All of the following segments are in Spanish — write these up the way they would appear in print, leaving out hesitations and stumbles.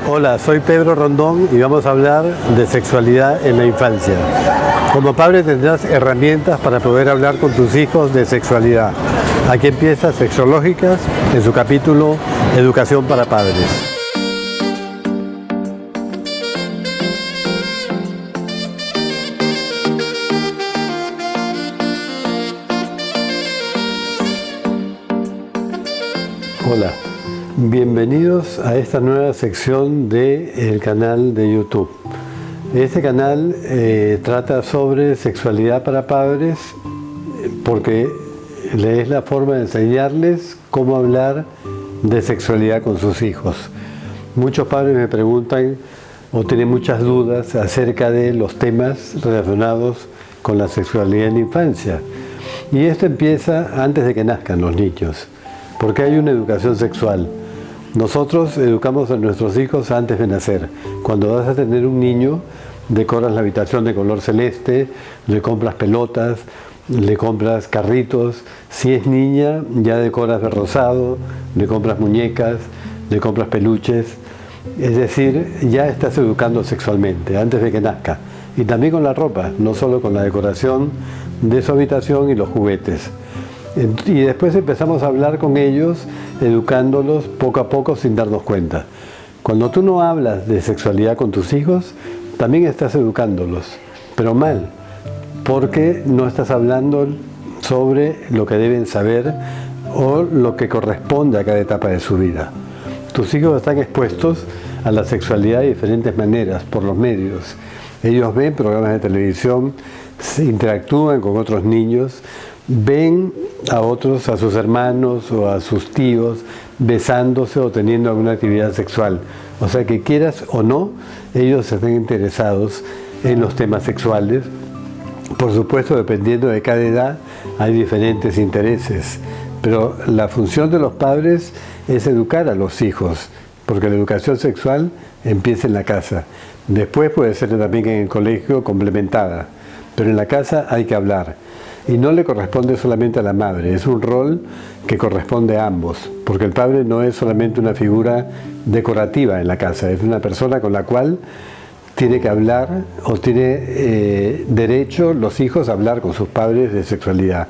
Hola, soy Pedro Rondón y vamos a hablar de sexualidad en la infancia. Como padre tendrás herramientas para poder hablar con tus hijos de sexualidad. Aquí empieza Sexológicas en su capítulo Educación para Padres. Hola. Bienvenidos a esta nueva sección del canal de YouTube. Este canal trata sobre sexualidad para padres porque es la forma de enseñarles cómo hablar de sexualidad con sus hijos. Muchos padres me preguntan o tienen muchas dudas acerca de los temas relacionados con la sexualidad en la infancia. Y esto empieza antes de que nazcan los niños, porque hay una educación sexual. Nosotros educamos a nuestros hijos antes de nacer. Cuando vas a tener un niño, decoras la habitación de color celeste, le compras pelotas, le compras carritos. Si es niña, ya decoras de rosado, le compras muñecas, le compras peluches. Es decir, ya estás educando sexualmente antes de que nazca. Y también con la ropa, no solo con la decoración de su habitación y los juguetes. Y después empezamos a hablar con ellos, educándolos poco a poco sin darnos cuenta. Cuando tú no hablas de sexualidad con tus hijos, también estás educándolos, pero mal, porque no estás hablando sobre lo que deben saber o lo que corresponde a cada etapa de su vida. Tus hijos están expuestos a la sexualidad de diferentes maneras, por los medios. Ellos ven programas de televisión, se interactúan con otros niños, ven a otros, a sus hermanos o a sus tíos, besándose o teniendo alguna actividad sexual. O sea que quieras o no, ellos están interesados en los temas sexuales. Por supuesto, dependiendo de cada edad, hay diferentes intereses. Pero la función de los padres es educar a los hijos, porque la educación sexual empieza en la casa. Después puede ser también en el colegio complementada, pero en la casa hay que hablar. Y no le corresponde solamente a la madre, es un rol que corresponde a ambos, porque el padre no es solamente una figura decorativa en la casa, es una persona con la cual tiene que hablar o tiene derecho los hijos a hablar con sus padres de sexualidad,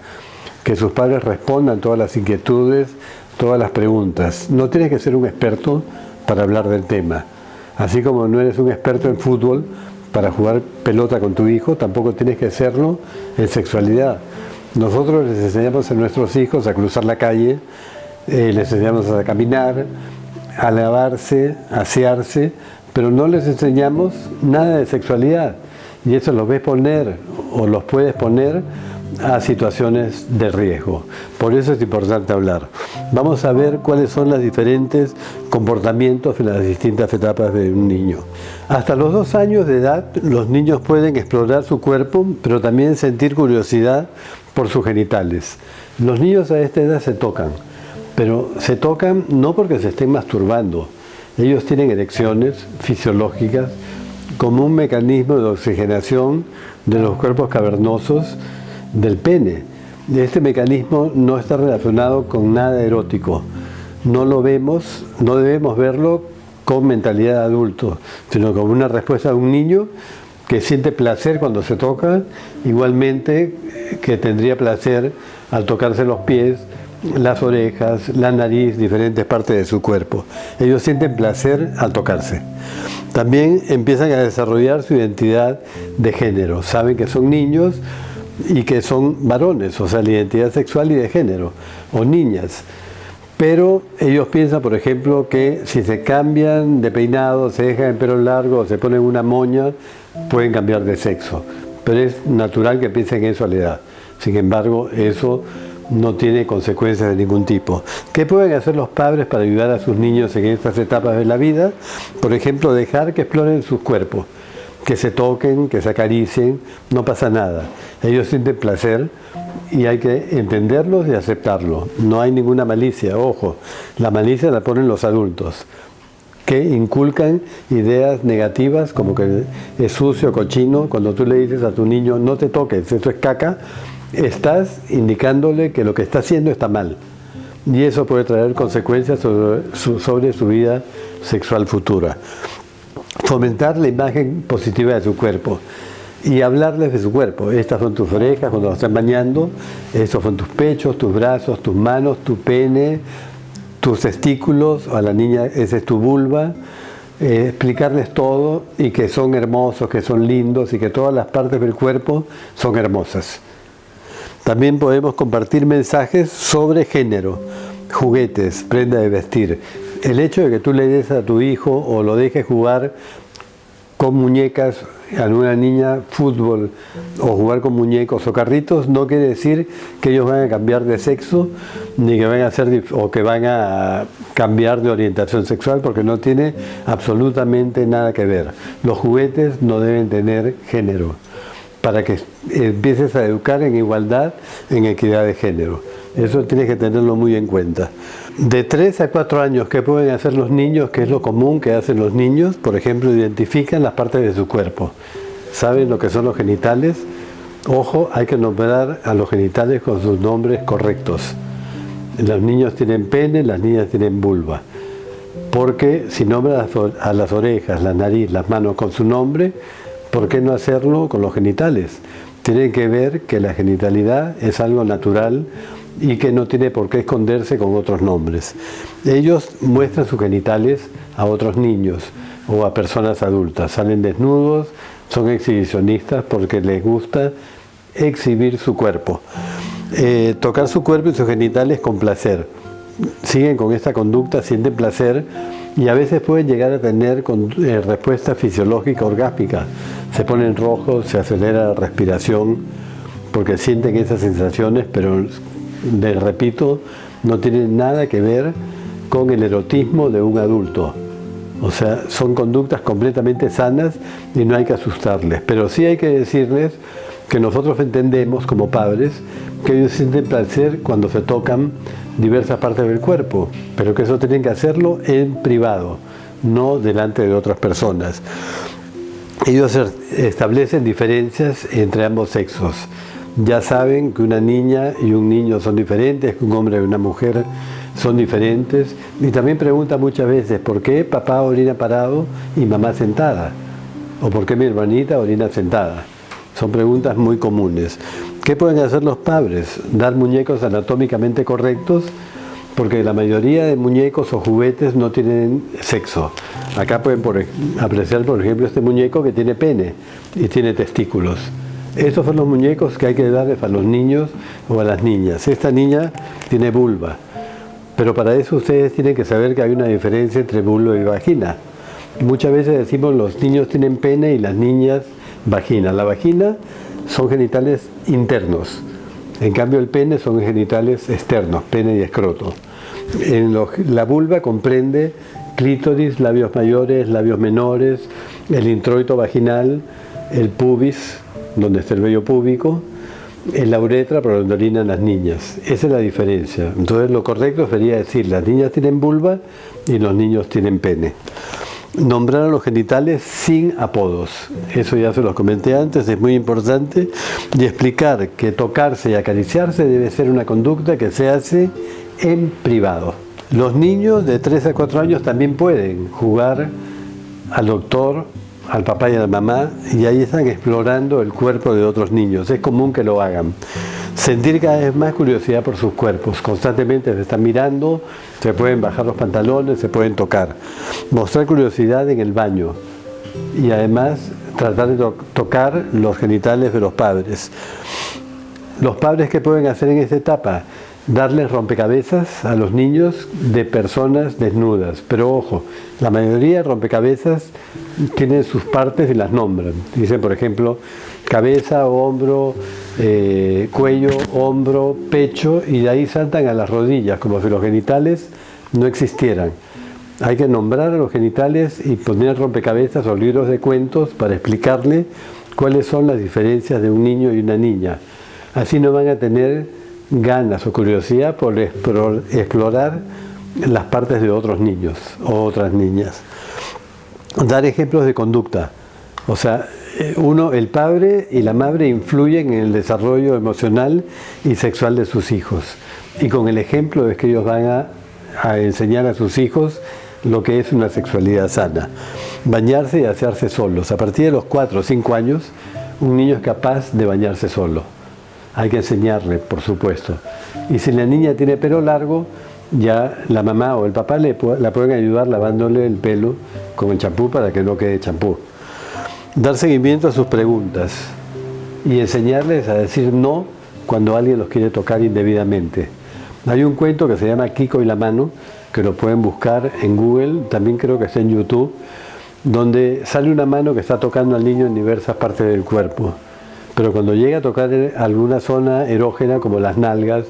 que sus padres respondan todas las inquietudes, todas las preguntas. No tienes que ser un experto para hablar del tema, así como no eres un experto en fútbol para jugar pelota con tu hijo, tampoco tienes que serlo en sexualidad. Nosotros les enseñamos a nuestros hijos a cruzar la calle, les enseñamos a caminar, a lavarse, a asearse, pero no les enseñamos nada de sexualidad. Y eso los ves poner o los puedes poner a situaciones de riesgo. Por eso es importante hablar. Vamos a ver cuáles son los diferentes comportamientos en las distintas etapas de un niño. Hasta los 2 años de edad, los niños pueden explorar su cuerpo, pero también sentir curiosidad por sus genitales. Los niños a esta edad se tocan, pero se tocan no porque se estén masturbando. Ellos tienen erecciones fisiológicas como un mecanismo de oxigenación de los cuerpos cavernosos del pene. Este mecanismo no está relacionado con nada erótico. No lo vemos, no debemos verlo con mentalidad de adulto, sino como una respuesta de un niño que siente placer cuando se toca, igualmente que tendría placer al tocarse los pies, las orejas, la nariz, diferentes partes de su cuerpo. Ellos sienten placer al tocarse. También empiezan a desarrollar su identidad de género. Saben que son niños y que son varones, o sea, la identidad sexual y de género, o niñas. Pero ellos piensan, por ejemplo, que si se cambian de peinado, se dejan el pelo largo o se ponen una moña, pueden cambiar de sexo. Pero es natural que piensen eso a la edad. Sin embargo, eso no tiene consecuencias de ningún tipo. ¿Qué pueden hacer los padres para ayudar a sus niños en estas etapas de la vida? Por ejemplo, dejar que exploren sus cuerpos, que se toquen, que se acaricien, no pasa nada. Ellos sienten placer y hay que entenderlos y aceptarlo. No hay ninguna malicia, ojo, la malicia la ponen los adultos, que inculcan ideas negativas como que es sucio, cochino. Cuando tú le dices a tu niño, no te toques, eso es caca, estás indicándole que lo que está haciendo está mal. Y eso puede traer consecuencias sobre su vida sexual futura. Fomentar la imagen positiva de su cuerpo y hablarles de su cuerpo. Estas son tus orejas cuando lo están bañando, estos son tus pechos, tus brazos, tus manos, tu pene, tus testículos, a la niña esa es tu vulva. Explicarles todo y que son hermosos, que son lindos y que todas las partes del cuerpo son hermosas. También podemos compartir mensajes sobre género, juguetes, prenda de vestir. El hecho de que tú le des a tu hijo o lo dejes jugar con muñecas a una niña fútbol o jugar con muñecos o carritos no quiere decir que ellos van a cambiar de sexo ni que van a ser o que van a cambiar de orientación sexual, porque no tiene absolutamente nada que ver. Los juguetes no deben tener género, para que empieces a educar en igualdad, en equidad de género. Eso tienes que tenerlo muy en cuenta. De 3 a 4 años, ¿qué pueden hacer los niños? ¿Qué es lo común que hacen los niños? Por ejemplo, identifican las partes de su cuerpo. ¿Saben lo que son los genitales? Ojo, hay que nombrar a los genitales con sus nombres correctos. Los niños tienen pene, las niñas tienen vulva. Porque si nombras a las orejas, la nariz, las manos con su nombre, ¿por qué no hacerlo con los genitales? Tienen que ver que la genitalidad es algo natural y que no tiene por qué esconderse con otros nombres. Ellos muestran sus genitales a otros niños o a personas adultas. Salen desnudos, son exhibicionistas porque les gusta exhibir su cuerpo. Tocar su cuerpo y sus genitales con placer. Siguen con esta conducta, sienten placer y a veces pueden llegar a tener respuesta fisiológica orgásmica. Se ponen rojos, se acelera la respiración porque sienten esas sensaciones, pero les repito, no tienen nada que ver con el erotismo de un adulto. O sea, son conductas completamente sanas y no hay que asustarles. Pero sí hay que decirles que nosotros entendemos como padres que ellos sienten placer cuando se tocan diversas partes del cuerpo, pero que eso tienen que hacerlo en privado, no delante de otras personas. Ellos establecen diferencias entre ambos sexos. Ya saben que una niña y un niño son diferentes, que un hombre y una mujer son diferentes. Y también preguntan muchas veces, ¿por qué papá orina parado y mamá sentada? ¿O por qué mi hermanita orina sentada? Son preguntas muy comunes. ¿Qué pueden hacer los padres? Dar muñecos anatómicamente correctos, porque la mayoría de muñecos o juguetes no tienen sexo. Acá pueden apreciar, por ejemplo, este muñeco que tiene pene y tiene testículos. Estos son los muñecos que hay que darles a los niños o a las niñas. Esta niña tiene vulva, pero para eso ustedes tienen que saber que hay una diferencia entre vulva y vagina. Muchas veces decimos los niños tienen pene y las niñas vagina. La vagina son genitales internos, en cambio el pene son genitales externos, pene y escroto. La vulva comprende clítoris, labios mayores, labios menores, el introito vaginal, el pubis, donde está el vello púbico, la uretra por donde orinan las niñas. Esa es la diferencia. Entonces lo correcto sería decir, las niñas tienen vulva y los niños tienen pene. Nombrar a los genitales sin apodos. Eso ya se los comenté antes, es muy importante. Y explicar que tocarse y acariciarse debe ser una conducta que se hace en privado. Los niños de 3 a 4 años también pueden jugar al doctor, al papá y a la mamá, y ahí están explorando el cuerpo de otros niños. Es común que lo hagan. Sentir cada vez más curiosidad por sus cuerpos. Constantemente se están mirando, se pueden bajar los pantalones, se pueden tocar. Mostrar curiosidad en el baño. Y además tratar de tocar los genitales de los padres. Los padres, ¿qué pueden hacer en esta etapa? Darles rompecabezas a los niños de personas desnudas. Pero ojo, la mayoría de rompecabezas tienen sus partes y las nombran. Dicen, por ejemplo, cabeza, hombro, cuello, hombro, pecho, y de ahí saltan a las rodillas, como si los genitales no existieran. Hay que nombrar a los genitales y poner rompecabezas o libros de cuentos para explicarle cuáles son las diferencias de un niño y una niña. Así no van a tener ganas o curiosidad por explorar las partes de otros niños o otras niñas. Dar ejemplos de conducta. O sea, el padre y la madre influyen en el desarrollo emocional y sexual de sus hijos. Y con el ejemplo es que ellos van a enseñar a sus hijos lo que es una sexualidad sana. Bañarse y asearse solos. A partir de los 4 o 5 años, un niño es capaz de bañarse solo. Hay que enseñarle, por supuesto. Y si la niña tiene pelo largo, ya la mamá o el papá la pueden ayudar lavándole el pelo con el champú para que no quede champú. Dar seguimiento a sus preguntas y enseñarles a decir no cuando alguien los quiere tocar indebidamente. Hay un cuento que se llama Kiko y la mano, que lo pueden buscar en Google, también creo que está en YouTube, donde sale una mano que está tocando al niño en diversas partes del cuerpo. Pero cuando llega a tocar alguna zona erógena como las nalgas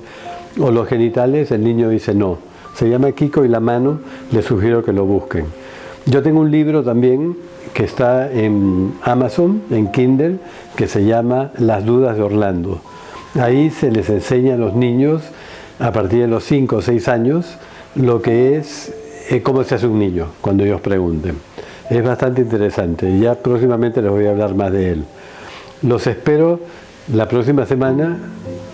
o los genitales, el niño dice no. Se llama Kiko y la mano, les sugiero que lo busquen. Yo tengo un libro también que está en Amazon, en Kindle, que se llama Las dudas de Orlando. Ahí se les enseña a los niños, a partir de los 5 o 6 años, lo que es cómo se hace un niño, cuando ellos pregunten. Es bastante interesante y ya próximamente les voy a hablar más de él. Los espero la próxima semana,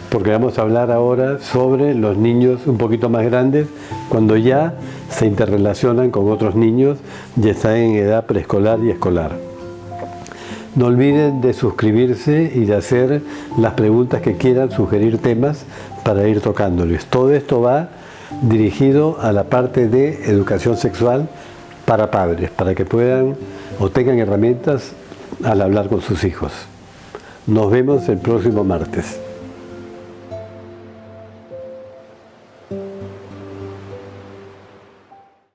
porque vamos a hablar ahora sobre los niños un poquito más grandes, cuando ya se interrelacionan con otros niños y están en edad preescolar y escolar. No olviden de suscribirse y de hacer las preguntas que quieran, sugerir temas para ir tocándoles. Todo esto va dirigido a la parte de educación sexual para padres, para que puedan o tengan herramientas al hablar con sus hijos. Nos vemos el próximo martes.